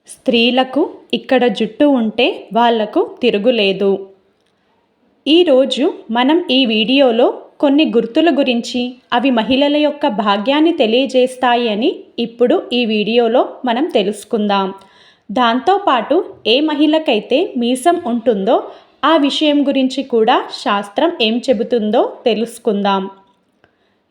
స్త్రీలకు ఇక్కడ జుట్టు ఉంటే వాళ్లకు తిరుగులేదు. ఈరోజు మనం ఈ వీడియోలో కొన్ని గుర్తుల గురించి, అవి మహిళల యొక్క భాగ్యాన్ని తెలియజేస్తాయి అని ఇప్పుడు ఈ వీడియోలో మనం తెలుసుకుందాం. దాంతోపాటు ఏ మహిళకైతే మీసం ఉంటుందో ఆ విషయం గురించి కూడా శాస్త్రం ఏం చెబుతుందో తెలుసుకుందాం.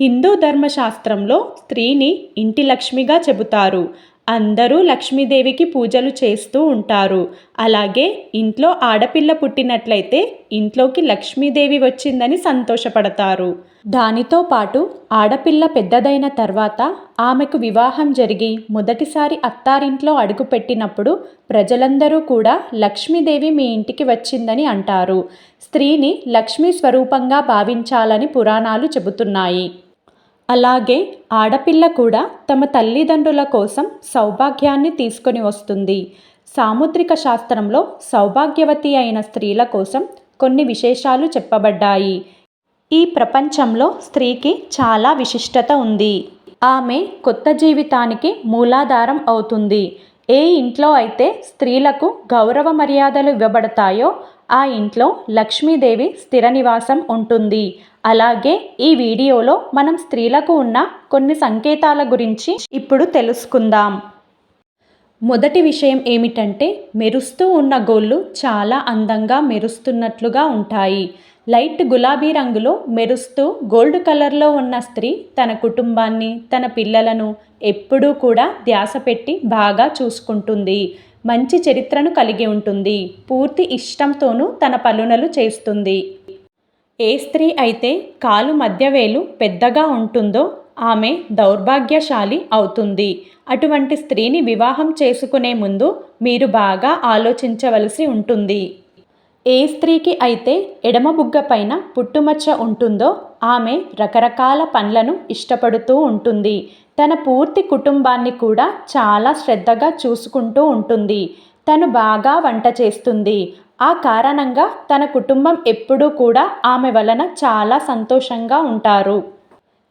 హిందూ ధర్మశాస్త్రంలో స్త్రీని ఇంటి లక్ష్మిగా చెబుతారు. అందరూ లక్ష్మీదేవికి పూజలు చేస్తూ ఉంటారు. అలాగే ఇంట్లో ఆడపిల్ల పుట్టినట్లయితే ఇంట్లోకి లక్ష్మీదేవి వచ్చిందని సంతోషపడతారు. దానితో పాటు ఆడపిల్ల పెద్దదైన తర్వాత ఆమెకు వివాహం జరిగి మొదటిసారి అత్తారింట్లో అడుగుపెట్టినప్పుడు ప్రజలందరూ కూడా లక్ష్మీదేవి మీ ఇంటికి వచ్చిందని అంటారు. స్త్రీని లక్ష్మీ స్వరూపంగా భావించాలని పురాణాలు చెబుతున్నాయి. అలాగే ఆడపిల్ల కూడా తమ తల్లిదండ్రుల కోసం సౌభాగ్యాన్ని తీసుకొని వస్తుంది. సాముద్రిక శాస్త్రంలో సౌభాగ్యవతి అయిన స్త్రీల కోసం కొన్ని విశేషాలు చెప్పబడ్డాయి. ఈ ప్రపంచంలో స్త్రీకి చాలా విశిష్టత ఉంది. ఆమె కొత్త జీవితానికి మూలాధారం అవుతుంది. ఏ ఇంట్లో అయితే స్త్రీలకు గౌరవ మర్యాదలు ఇవ్వబడతాయో ఆ ఇంట్లో లక్ష్మీదేవి స్థిర నివాసం ఉంటుంది. అలాగే ఈ వీడియోలో మనం స్త్రీలకు ఉన్న కొన్ని సంకేతాల గురించి ఇప్పుడు తెలుసుకుందాం. మొదటి విషయం ఏమిటంటే, మెరుస్తూ ఉన్న గోళ్ళు చాలా అందంగా మెరుస్తున్నట్లుగా ఉంటాయి. లైట్ గులాబీ రంగులో మెరుస్తూ గోల్డ్ కలర్లో ఉన్న స్త్రీ తన కుటుంబాన్ని, తన పిల్లలను ఎప్పుడూ కూడా ధ్యాస పెట్టి బాగా చూసుకుంటుంది. మంచి చరిత్రను కలిగి ఉంటుంది. పూర్తి ఇష్టంతోనూ తన పనులను చేస్తుంది. ఏ స్త్రీ అయితే కాలు మధ్యవేలు పెద్దగా ఉంటుందో ఆమె దౌర్భాగ్యశాలి అవుతుంది. అటువంటి స్త్రీని వివాహం చేసుకునే ముందు మీరు బాగా ఆలోచించవలసి ఉంటుంది. ఏ స్త్రీకి అయితే ఎడమ బుగ్గ పైన పుట్టుమచ్చ ఉంటుందో ఆమె రకరకాల పండ్లను ఇష్టపడుతూ ఉంటుంది. తన పూర్తి కుటుంబాన్ని కూడా చాలా శ్రద్ధగా చూసుకుంటూ ఉంటుంది. తను బాగా వంట చేస్తుంది. ఆ కారణంగా తన కుటుంబం ఎప్పుడూ కూడా ఆమె వలన చాలా సంతోషంగా ఉంటారు.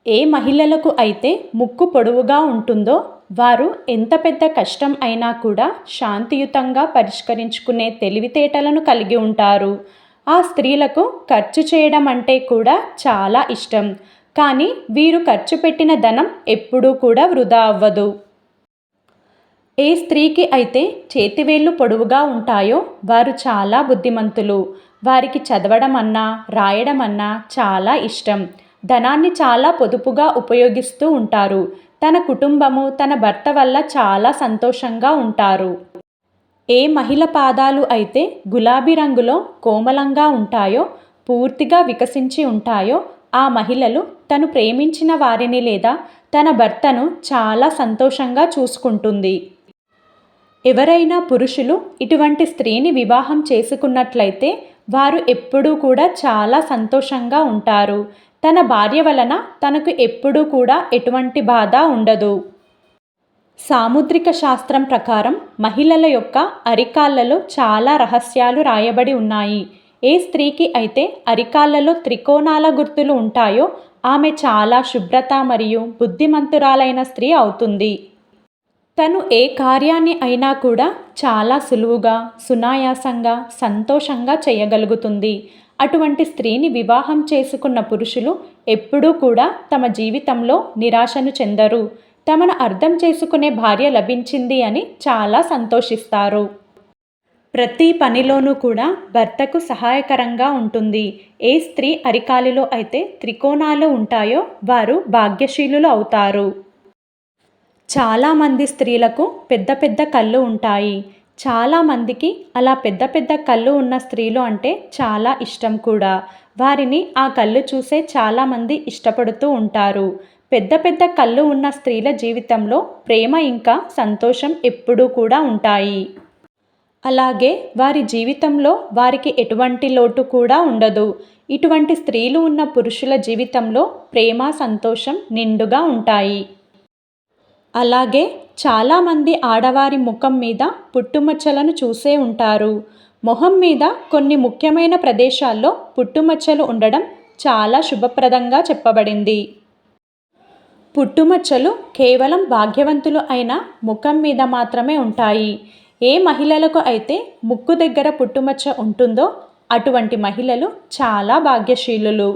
ఏ మహిళలకు అయితే ముక్కు పొడవుగా ఉంటుందో వారు ఎంత పెద్ద కష్టం అయినా కూడా శాంతియుతంగా పరిష్కరించుకునే తెలివితేటలను కలిగి ఉంటారు. ఆ స్త్రీలకు ఖర్చు చేయడం అంటే కూడా చాలా ఇష్టం. కానీ వీరు ఖర్చు పెట్టిన ధనం ఎప్పుడూ కూడా వృధా అవ్వదు. ఏ స్త్రీకి అయితే చేతివేళ్లు పొడవుగా ఉంటాయో వారు చాలా బుద్ధిమంతులు. వారికి చదవడం అన్నా, రాయడం అన్నా చాలా ఇష్టం. ధనాన్ని చాలా పొదుపుగా ఉపయోగిస్తూ ఉంటారు. తన కుటుంబము, తన భర్త వల్ల చాలా సంతోషంగా ఉంటారు. ఏ మహిళ పాదాలు అయితే గులాబీ రంగులో కోమలంగా ఉంటాయో, పూర్తిగా వికసించి ఉంటాయో ఆ మహిళలు తను ప్రేమించిన వారిని లేదా తన భర్తను చాలా సంతోషంగా చూసుకుంటుంది. ఎవరైనా పురుషులు ఇటువంటి స్త్రీని వివాహం చేసుకున్నట్లయితే వారు ఎప్పుడూ కూడా చాలా సంతోషంగా ఉంటారు. తన భార్య వలన తనకు ఎప్పుడూ కూడా ఎటువంటి బాధ ఉండదు. సాముద్రిక శాస్త్రం ప్రకారం మహిళల యొక్క అరికాళ్లలో చాలా రహస్యాలు రాయబడి ఉన్నాయి. ఏ స్త్రీకి అయితే అరికాళ్లలో త్రికోణాల గుర్తులు ఉంటాయో ఆమె చాలా శుభ్రత మరియు బుద్ధిమంతురాలైన స్త్రీ అవుతుంది. తను ఏ కార్యాన్ని అయినా కూడా చాలా సులువుగా, సునాయాసంగా, సంతోషంగా చేయగలుగుతుంది. అటువంటి స్త్రీని వివాహం చేసుకున్న పురుషులు ఎప్పుడూ కూడా తమ జీవితంలో నిరాశను చెందరు. తమను అర్థం చేసుకునే భార్య లభించింది అని చాలా సంతోషిస్తారు. ప్రతి పనిలోనూ కూడా భర్తకు సహాయకరంగా ఉంటుంది. ఏ స్త్రీ అరికాలిలో అయితే త్రికోణాలు ఉంటాయో వారు భాగ్యశీలులు అవుతారు. చాలామంది స్త్రీలకు పెద్ద పెద్ద కళ్ళు ఉంటాయి. చాలామందికి అలా పెద్ద పెద్ద కళ్ళు ఉన్న స్త్రీలు అంటే చాలా ఇష్టం కూడా. వారిని ఆ కళ్ళు చూసే చాలామంది ఇష్టపడుతూ ఉంటారు. పెద్ద పెద్ద కళ్ళు ఉన్న స్త్రీల జీవితంలో ప్రేమ ఇంకా సంతోషం ఎప్పుడూ కూడా ఉంటాయి. అలాగే వారి జీవితంలో వారికి ఎటువంటి లోటు కూడా ఉండదు. ఇటువంటి స్త్రీలు ఉన్న పురుషుల జీవితంలో ప్రేమ, సంతోషం నిండుగా ఉంటాయి. అలాగే చాలామంది ఆడవారి ముఖం మీద పుట్టుమచ్చలను చూసే ఉంటారు. మొహం మీద కొన్ని ముఖ్యమైన ప్రదేశాల్లో పుట్టుమచ్చలు ఉండడం చాలా శుభప్రదంగా చెప్పబడింది. పుట్టుమచ్చలు కేవలం భాగ్యవంతులు అయిన ముఖం మీద మాత్రమే ఉంటాయి. ఏ మహిళలకు అయితే ముక్కు దగ్గర పుట్టుమచ్చ ఉంటుందో అటువంటి మహిళలు చాలా భాగ్యశీలులు.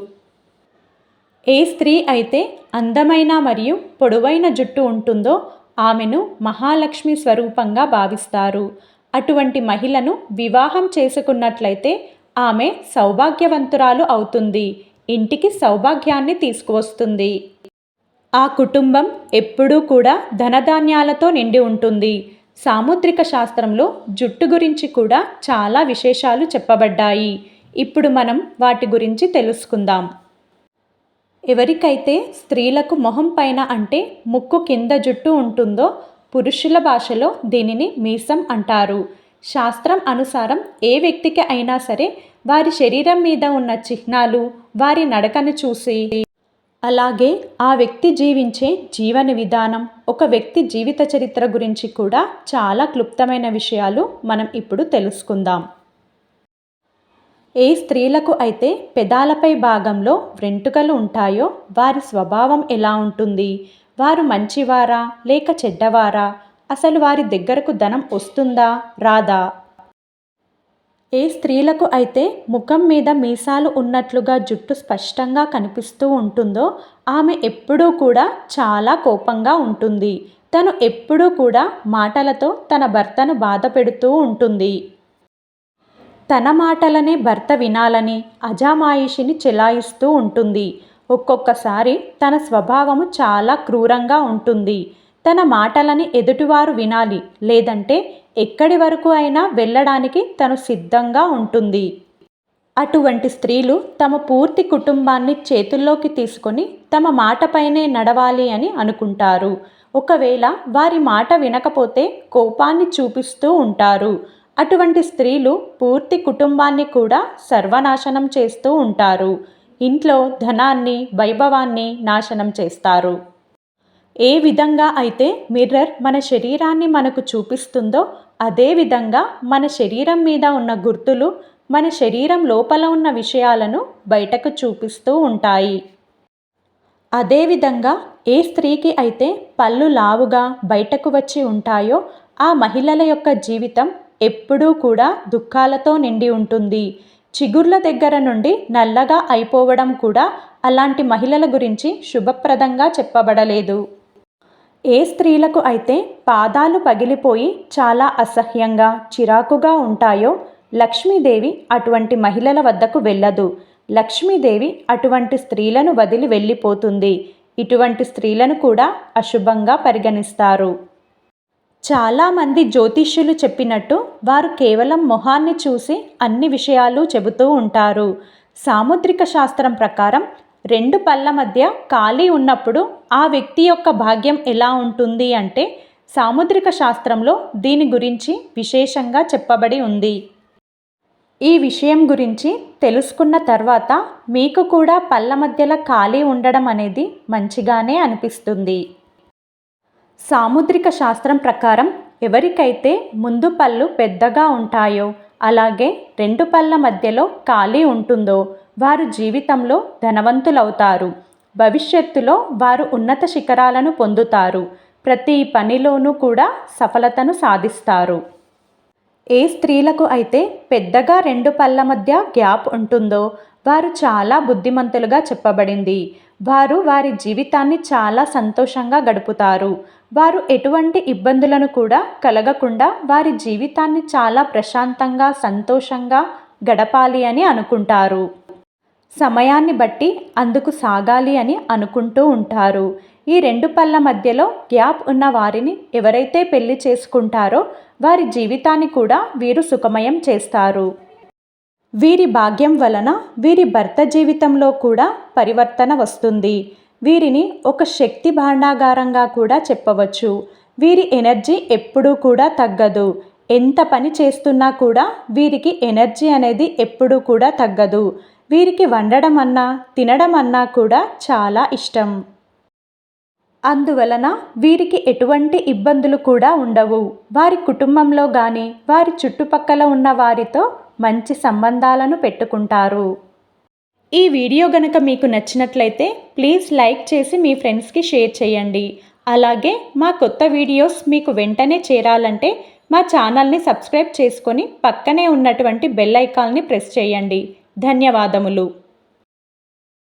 ఏ స్త్రీ అయితే అందమైన మరియు పొడవైన జుట్టు ఉంటుందో ఆమెను మహాలక్ష్మి స్వరూపంగా భావిస్తారు. అటువంటి మహిళను వివాహం చేసుకున్నట్లయితే ఆమె సౌభాగ్యవంతురాలు అవుతుంది, ఇంటికి సౌభాగ్యాన్ని తీసుకువస్తుంది. ఆ కుటుంబం ఎప్పుడూ కూడా ధనధాన్యాలతో నిండి ఉంటుంది. సాముద్రిక శాస్త్రంలో జుట్టు గురించి కూడా చాలా విశేషాలు చెప్పబడ్డాయి. ఇప్పుడు మనం వాటి గురించి తెలుసుకుందాం. ఎవరికైతే స్త్రీలకు మొహం పైన అంటే ముక్కు కింద జుట్టు ఉంటుందో పురుషుల భాషలో దీనిని మీసం అంటారు. శాస్త్రం అనుసారం ఏ వ్యక్తికి అయినా సరే వారి శరీరం మీద ఉన్న చిహ్నాలు, వారి నడకను చూసి, అలాగే ఆ వ్యక్తి జీవించే జీవన విధానం, ఒక వ్యక్తి జీవిత చరిత్ర గురించి కూడా చాలా క్లుప్తమైన విషయాలు మనం ఇప్పుడు తెలుసుకుందాం. ఏ స్త్రీలకు అయితే పెదాలపై భాగంలో వెంట్రుకలు ఉంటాయో వారి స్వభావం ఎలా ఉంటుంది, వారు మంచివారా లేక చెడ్డవారా, అసలు వారి దగ్గరకు ధనం వస్తుందా రాదా. ఏ స్త్రీలకు అయితే ముఖం మీద మీసాలు ఉన్నట్లుగా జుట్టు స్పష్టంగా కనిపిస్తూ ఉంటుందో ఆమె ఎప్పుడూ కూడా చాలా కోపంగా ఉంటుంది. తను ఎప్పుడూ కూడా మాటలతో తన భర్తను బాధ పెడుతూ ఉంటుంది. తన మాటలనే భర్త వినాలని అజామాయిషిని చెలాయిస్తూ ఉంటుంది. ఒక్కొక్కసారి తన స్వభావము చాలా క్రూరంగా ఉంటుంది. తన మాటలని ఎదుటివారు వినాలి, లేదంటే ఎక్కడి వరకు అయినా వెళ్ళడానికి తను సిద్ధంగా ఉంటుంది. అటువంటి స్త్రీలు తమ పూర్తి కుటుంబాన్ని చేతుల్లోకి తీసుకొని తమ మాటపైనే నడవాలి అని అనుకుంటారు. ఒకవేళ వారి మాట వినకపోతే కోపాన్ని చూపిస్తూ ఉంటారు. అటువంటి స్త్రీలు పూర్తి కుటుంబాన్ని కూడా సర్వనాశనం చేస్తూ ఉంటారు. ఇంట్లో ధనాన్ని, వైభవాన్ని నాశనం చేస్తారు. ఏ విధంగా అయితే మిర్రర్ మన శరీరాన్ని మనకు చూపిస్తుందో అదే విధంగా మన శరీరం మీద ఉన్న గుర్తులు మన శరీరం లోపల ఉన్న విషయాలను బయటకు చూపిస్తూ ఉంటాయి. అదేవిధంగా ఏ స్త్రీకి అయితే పళ్ళు లావుగా బయటకు వచ్చి ఉంటాయో ఆ మహిళల యొక్క జీవితం ఎప్పుడూ కూడా దుఃఖాలతో నిండి ఉంటుంది. చిగుర్ల దగ్గర నుండి నల్లగా అయిపోవడం కూడా అలాంటి మహిళల గురించి శుభప్రదంగా చెప్పబడలేదు. ఏ స్త్రీలకు అయితే పాదాలు పగిలిపోయి చాలా అసహ్యంగా చిరాకుగా ఉంటాయో లక్ష్మీదేవి అటువంటి మహిళల వద్దకు వెళ్ళదు. లక్ష్మీదేవి అటువంటి స్త్రీలను వదిలి వెళ్ళిపోతుంది. ఇటువంటి స్త్రీలను కూడా అశుభంగా పరిగణిస్తారు. చాలామంది జ్యోతిష్యులు చెప్పినట్టు వారు కేవలం మొహాన్ని చూసి అన్ని విషయాలు చెబుతూ ఉంటారు. సాముద్రిక శాస్త్రం ప్రకారం 2 పళ్ళ మధ్య ఖాళీ ఉన్నప్పుడు ఆ వ్యక్తి యొక్క భాగ్యం ఎలా ఉంటుంది అంటే సాముద్రిక శాస్త్రంలో దీని గురించి విశేషంగా చెప్పబడి ఉంది. ఈ విషయం గురించి తెలుసుకున్న తర్వాత మీకు కూడా పళ్ళ మధ్యలో ఖాళీ ఉండడం అనేది మంచిగానే అనిపిస్తుంది. సాముద్రిక శాస్త్రం ప్రకారం ఎవరికైతే ముందు పళ్ళు పెద్దగా ఉంటాయో అలాగే 2 పళ్ళ మధ్యలో ఖాళీ ఉంటుందో వారు జీవితంలో ధనవంతులవుతారు. భవిష్యత్తులో వారు ఉన్నత శిఖరాలను పొందుతారు. ప్రతి పనిలోనూ కూడా సఫలతను సాధిస్తారు. ఏ స్త్రీలకు అయితే పెద్దగా 2 పళ్ళ మధ్య గ్యాప్ ఉంటుందో వారు చాలా బుద్ధిమంతులుగా చెప్పబడింది. వారు వారి జీవితాన్ని చాలా సంతోషంగా గడుపుతారు. వారు ఎటువంటి ఇబ్బందులను కూడా కలగకుండా వారి జీవితాన్ని చాలా ప్రశాంతంగా సంతోషంగా గడపాలి అని అనుకుంటారు. సమయాన్ని బట్టి అందుకు సాగాలి అని అనుకుంటూ ఉంటారు. ఈ 2 పళ్ళ మధ్యలో గ్యాప్ ఉన్న వారిని ఎవరైతే పెళ్లి చేసుకుంటారో వారి జీవితాన్ని కూడా వీరు సుఖమయం చేస్తారు. వీరి భాగ్యం వలన వీరి భర్త జీవితంలో కూడా పరివర్తన వస్తుంది. వీరిని ఒక శక్తి భాండాగారంగా కూడా చెప్పవచ్చు. వీరి ఎనర్జీ ఎప్పుడూ కూడా తగ్గదు. ఎంత పని చేస్తున్నా కూడా వీరికి ఎనర్జీ అనేది ఎప్పుడూ కూడా తగ్గదు. వీరికి వండడం అన్నా తినడం అన్నా కూడా చాలా ఇష్టం. అందువలన వీరికి ఎటువంటి ఇబ్బందులు కూడా ఉండవు. వారి కుటుంబంలో కానీ వారి చుట్టుపక్కల ఉన్న వారితో మంచి సంబంధాలను పెట్టుకుంటారు. ఈ వీడియో గనక మీకు నచ్చినట్లయితే ప్లీజ్ లైక్ చేసి మీ ఫ్రెండ్స్కి షేర్ చేయండి. అలాగే మా కొత్త వీడియోస్ మీకు వెంటనే చేరాలంటే మా ఛానల్ని సబ్స్క్రైబ్ చేసుకొని పక్కనే ఉన్నటువంటి బెల్ ఐకాన్ని ప్రెస్ చేయండి. ధన్యవాదములు.